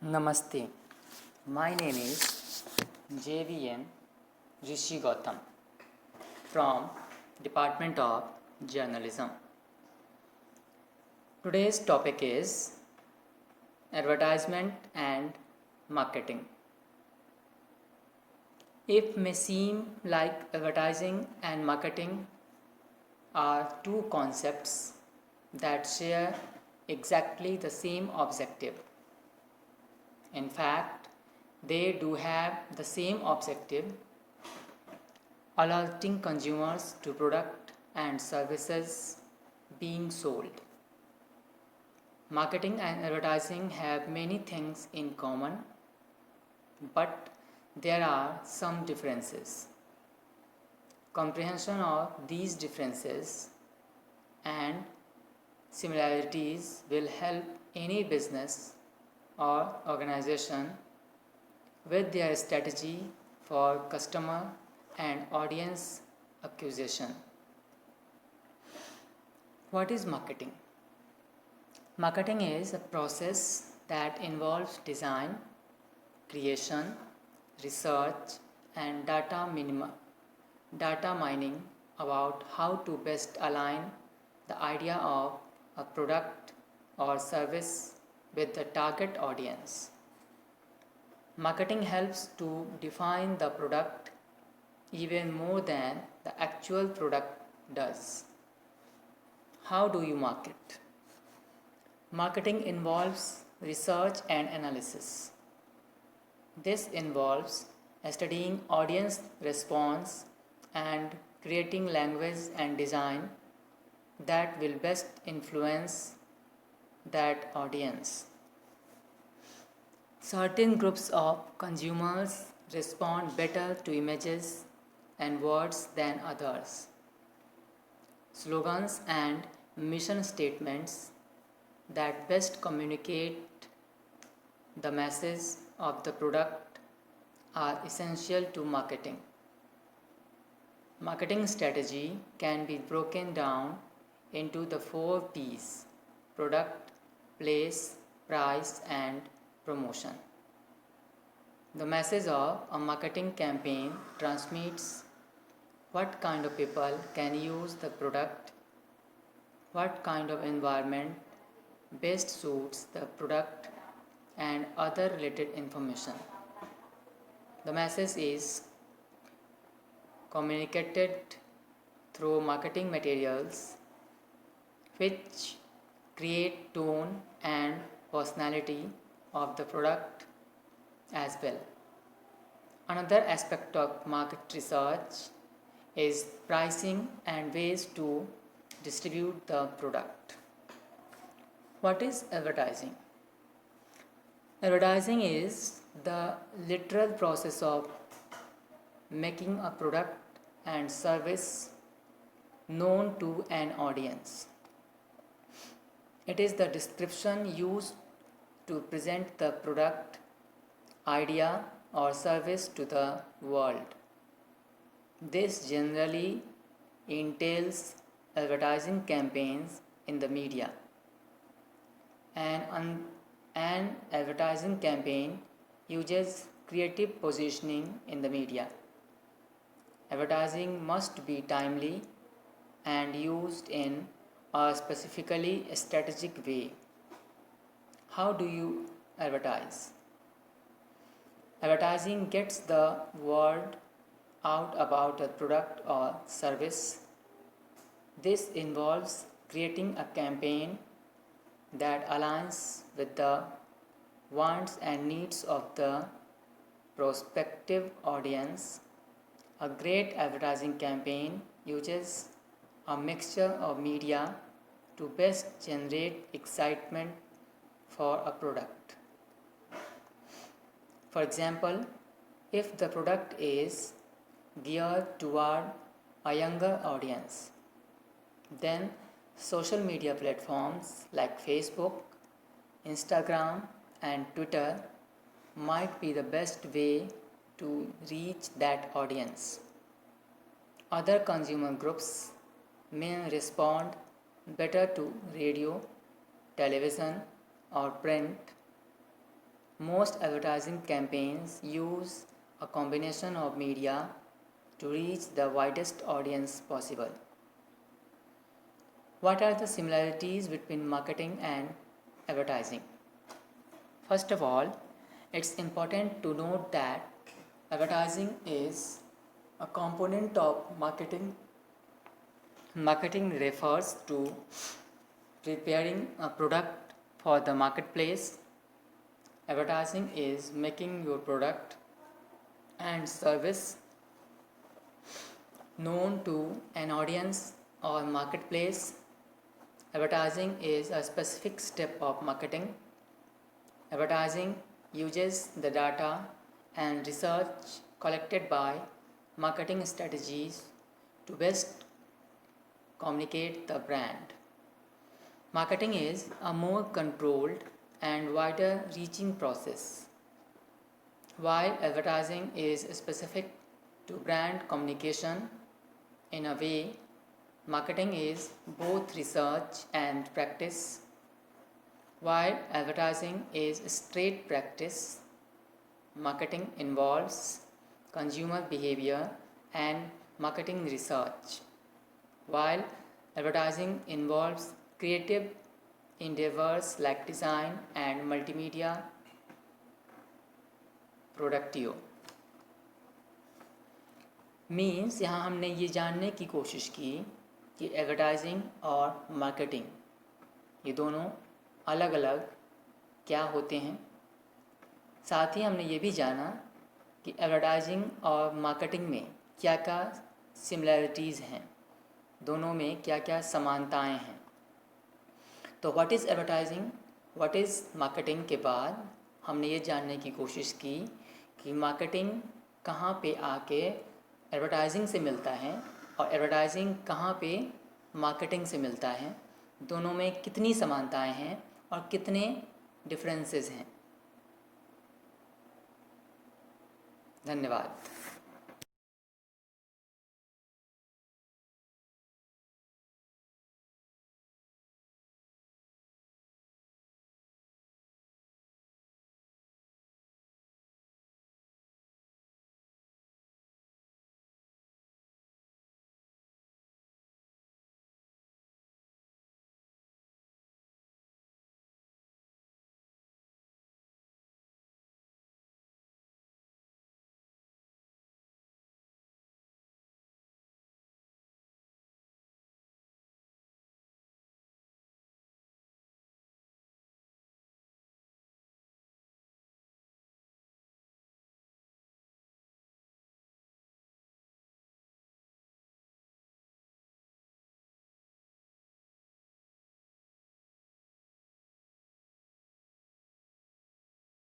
Namaste. My name is JVN Rishi Gautam from Department of Journalism. Today's topic is advertisement and marketing. It may seem like advertising and marketing are two concepts that share exactly the same objective. In fact, they do have the same objective, alerting consumers to product and services being sold. Marketing and advertising have many things in common, but there are some differences. Comprehension of these differences and similarities will help any business or organization with their strategy for customer and audience acquisition. What is marketing? Marketing is a process that involves design, creation, research, and data mining about how to best align the idea of a product or service with the target audience. Marketing helps to define the product even more than the actual product does. How do you market? Marketing involves research and analysis. This involves studying audience response and creating language and design that will best influence that audience. Certain groups of consumers respond better to images and words than others. Slogans and mission statements that best communicate the message of the product are essential to marketing. Marketing strategy can be broken down into the 4 P's: product, place, price, and promotion. The message of a marketing campaign transmits what kind of people can use the product, what kind of environment best suits the product, and other related information. The message is communicated through marketing materials which create tone and personality of the product as well. Another aspect of market research is pricing and ways to distribute the product. What is advertising? Advertising is the literal process of making a product and service known to an audience. It is the description used to present the product, idea, or service to the world. This generally entails advertising campaigns in the media. An advertising campaign uses creative positioning in the media. Advertising must be timely and used in a specifically strategic way. How do you advertise? Advertising gets the word out about a product or service. This involves creating a campaign that aligns with the wants and needs of the prospective audience. A great advertising campaign uses a mixture of media to best generate excitement for a product. For example, if the product is geared toward a younger audience, then social media platforms like Facebook, Instagram, and Twitter might be the best way to reach that audience. Other consumer groups may respond better to radio, television, or print. Most advertising campaigns use a combination of media to reach the widest audience possible. What are the similarities between marketing and advertising? First of all, it's important to note that advertising is a component of marketing. Marketing refers to preparing a product for the marketplace. Advertising is making your product and service known to an audience or marketplace. Advertising is a specific step of marketing. Advertising uses the data and research collected by marketing strategies to best communicate the brand. Marketing is a more controlled and wider reaching process, while advertising is specific to brand communication. In a way, marketing is both research and practice, while advertising is straight practice. Marketing involves consumer behavior and marketing research, while advertising involves creative endeavors like design and multimedia productive. Means यहाँ हमने ये जानने की कोशिश की कि advertising और marketing ये दोनों अलग अलग क्या होते हैं। साथ ही हमने ये भी जाना कि एडवर्टाइजिंग और मार्केटिंग में क्या क्या सिमिलरिटीज़ हैं, दोनों में क्या क्या समानताएं हैं। तो what is advertising, what is marketing के बाद हमने ये जानने की कोशिश की कि मार्केटिंग कहाँ पे आके एडवर्टाइजिंग से मिलता है और एडवर्टाइजिंग कहाँ पे मार्केटिंग से मिलता है, दोनों में कितनी समानताएं हैं और कितने डिफरेंसेस हैं। धन्यवाद।